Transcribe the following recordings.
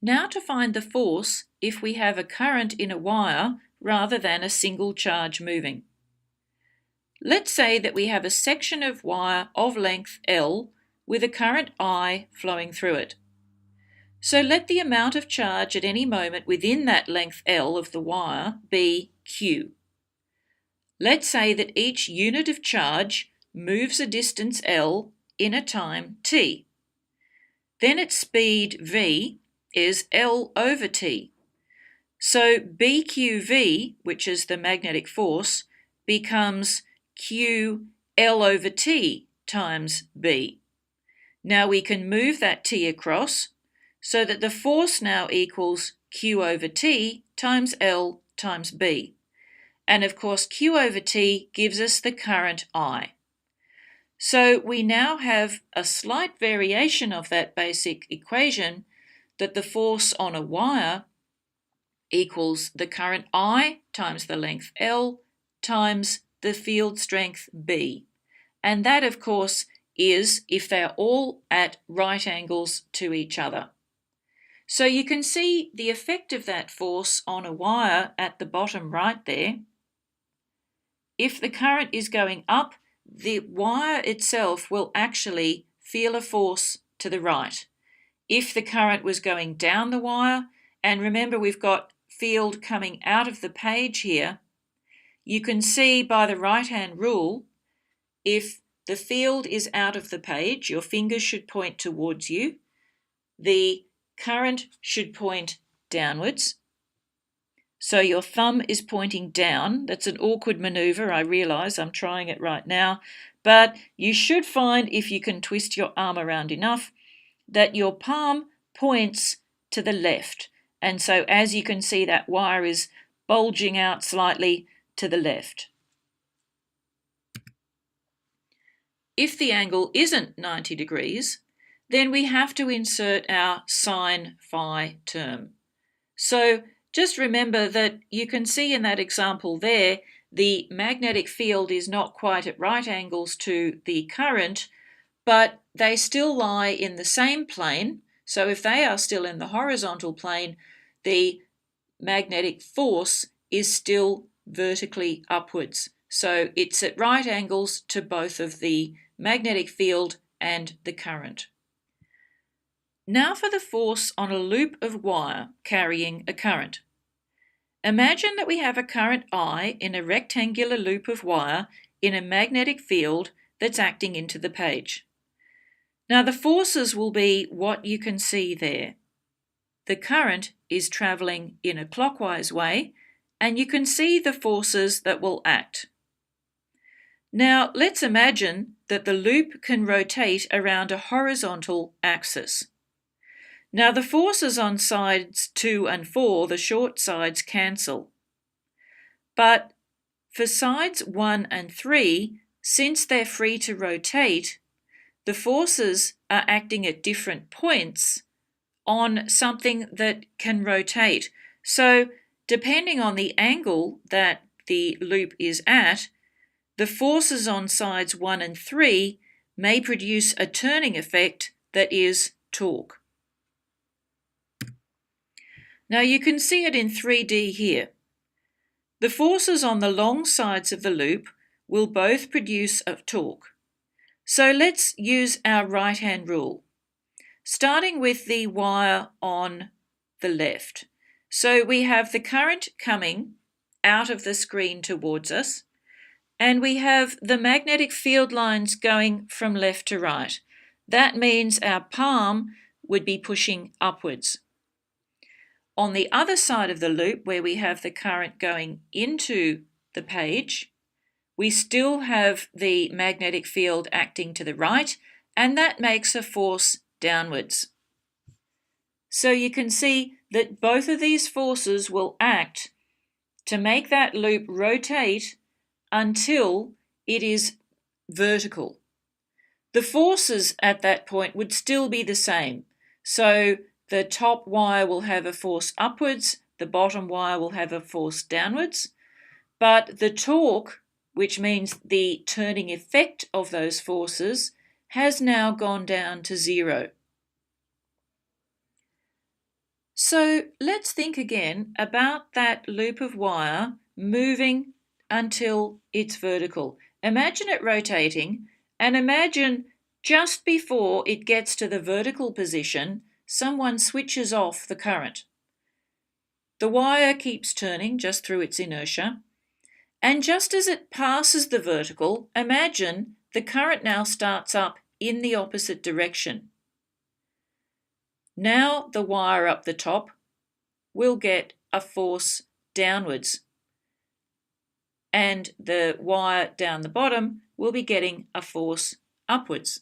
Now to find the force if we have a current in a wire rather than a single charge moving. Let's say that we have a section of wire of length L with a current I flowing through it. So let the amount of charge at any moment within that length L of the wire be Q. Let's say that each unit of charge moves a distance L in a time t. Then its speed v is L over t. So BQV, which is the magnetic force, becomes Q L over t times B. Now we can move that t across so that the force now equals Q over t times L times B. And of course Q over t gives us the current I. So we now have a slight variation of that basic equation that the force on a wire equals the current I times the length L times the field strength B. And that, of course, is if they're all at right angles to each other. So you can see the effect of that force on a wire at the bottom right there. If the current is going up, the wire itself will actually feel a force to the right. If the current was going down the wire, and remember we've got field coming out of the page here, you can see by the right-hand rule, if the field is out of the page, your fingers should point towards you, the current should point downwards. So your thumb is pointing down. That's an awkward maneuver, I realise, I'm trying it right now, but you should find, if you can twist your arm around enough, that your palm points to the left. And so as you can see, that wire is bulging out slightly to the left. If the angle isn't 90 degrees, then we have to insert our sine phi term. So just remember that you can see in that example there, the magnetic field is not quite at right angles to the current, but they still lie in the same plane. So if they are still in the horizontal plane, the magnetic force is still vertically upwards. So it's at right angles to both of the magnetic field and the current. Now for the force on a loop of wire carrying a current. Imagine that we have a current I in a rectangular loop of wire in a magnetic field that's acting into the page. Now the forces will be what you can see there. The current is travelling in a clockwise way, and you can see the forces that will act. Now let's imagine that the loop can rotate around a horizontal axis. Now the forces on sides 2 and 4, the short sides, cancel. But for sides 1 and 3, since they're free to rotate, the forces are acting at different points on something that can rotate. So depending on the angle that the loop is at, the forces on sides 1 and 3 may produce a turning effect that is torque. Now you can see it in 3D here. The forces on the long sides of the loop will both produce a torque. So let's use our right-hand rule, starting with the wire on the left. So we have the current coming out of the screen towards us, and we have the magnetic field lines going from left to right. That means our palm would be pushing upwards. On the other side of the loop, where we have the current going into the page, we still have the magnetic field acting to the right, and that makes a force downwards. So you can see that both of these forces will act to make that loop rotate until it is vertical. The forces at that point would still be the same. So the top wire will have a force upwards, the bottom wire will have a force downwards, but the torque, which means the turning effect of those forces, has now gone down to 0. So let's think again about that loop of wire moving until it's vertical. Imagine it rotating, and imagine just before it gets to the vertical position, someone switches off the current. The wire keeps turning just through its inertia, and just as it passes the vertical, imagine the current now starts up in the opposite direction. Now the wire up the top will get a force downwards, and the wire down the bottom will be getting a force upwards.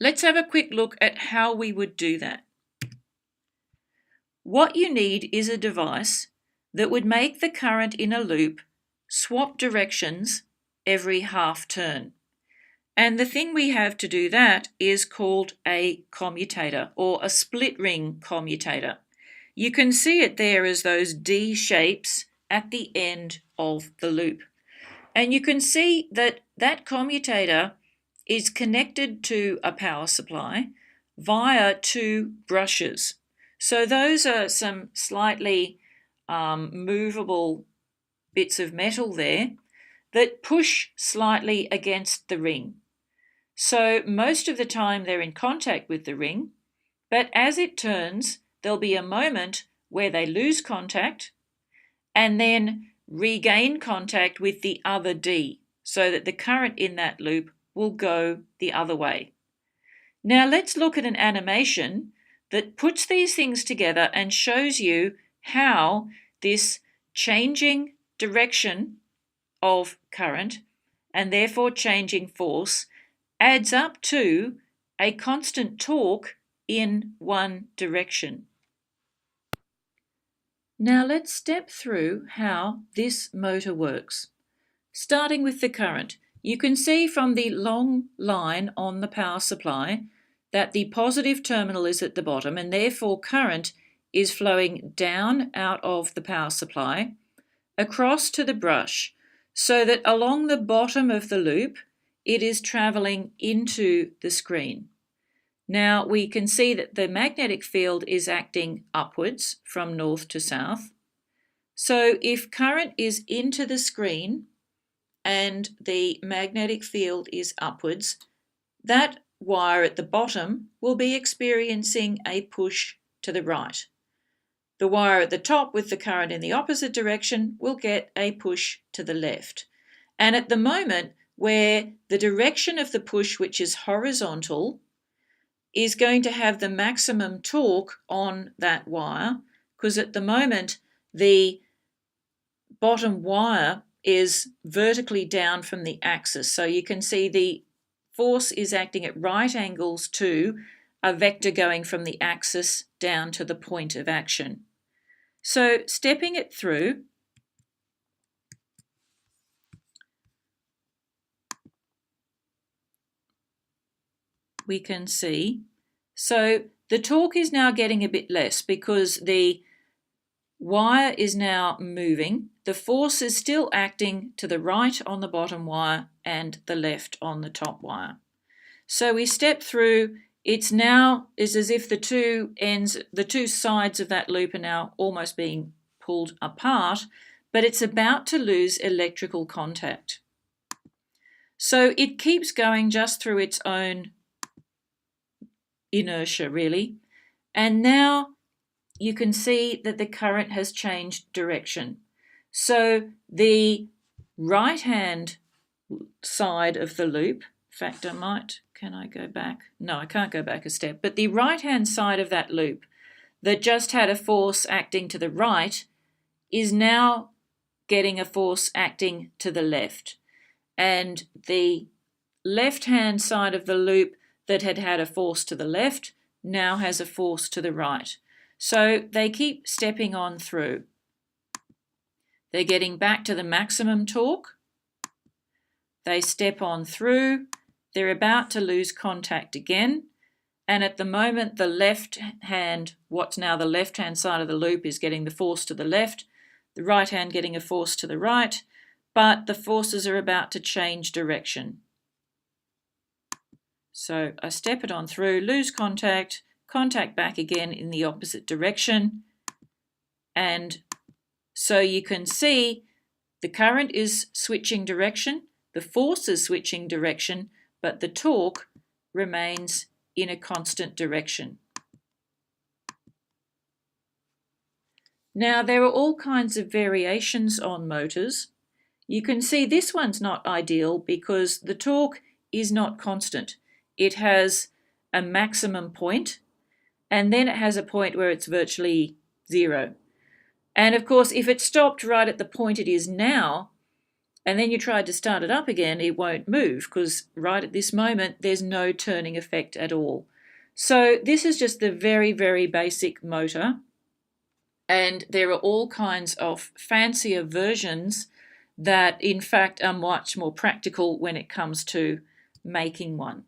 Let's have a quick look at how we would do that. What you need is a device that would make the current in a loop swap directions every half turn. And the thing we have to do that is called a commutator, or a split ring commutator. You can see it there as those D shapes at the end of the loop. And you can see that that commutator is connected to a power supply via two brushes. So those are some slightly movable bits of metal there that push slightly against the ring. So most of the time they're in contact with the ring, but as it turns, there'll be a moment where they lose contact and then regain contact with the other D, so that the current in that loop will go the other way. Now let's look at an animation that puts these things together and shows you how this changing direction of current and therefore changing force adds up to a constant torque in one direction. Now let's step through how this motor works. Starting with the current, you can see from the long line on the power supply that the positive terminal is at the bottom, and therefore current is flowing down out of the power supply across to the brush, so that along the bottom of the loop it is travelling into the screen. Now we can see that the magnetic field is acting upwards from north to south. So if current is into the screen and the magnetic field is upwards, that wire at the bottom will be experiencing a push to the right. The wire at the top with the current in the opposite direction will get a push to the left. And at the moment where the direction of the push, which is horizontal, is going to have the maximum torque on that wire, because at the moment the bottom wire is vertically down from the axis. So you can see the force is acting at right angles to a vector going from the axis down to the point of action. So stepping it through, we can see, so the torque is now getting a bit less because the wire is now moving. The force is still acting to the right on the bottom wire and the left on the top wire. So we step through, it's now is as if the two sides of that loop are now almost being pulled apart, but it's about to lose electrical contact. So it keeps going just through its own inertia, really. And now you can see that the current has changed direction. So the right-hand side of the loop, in fact, can I go back? No, I can't go back a step. But the right-hand side of that loop that just had a force acting to the right is now getting a force acting to the left. And the left-hand side of the loop that had had a force to the left now has a force to the right. So they keep stepping on through. They're getting back to the maximum torque. They step on through. They're about to lose contact again. And at the moment, the left hand, what's now the left-hand side of the loop, is getting the force to the left, the right hand getting a force to the right, but the forces are about to change direction. So I step it on through, lose contact, contact back again in the opposite direction. And so you can see the current is switching direction, the force is switching direction, but the torque remains in a constant direction. Now, there are all kinds of variations on motors. You can see this one's not ideal because the torque is not constant. It has a maximum point, and then it has a point where it's virtually zero. And of course, if it stopped right at the point it is now, and then you tried to start it up again, it won't move because right at this moment, there's no turning effect at all. So this is just the very, very basic motor. And there are all kinds of fancier versions that, in fact, are much more practical when it comes to making one.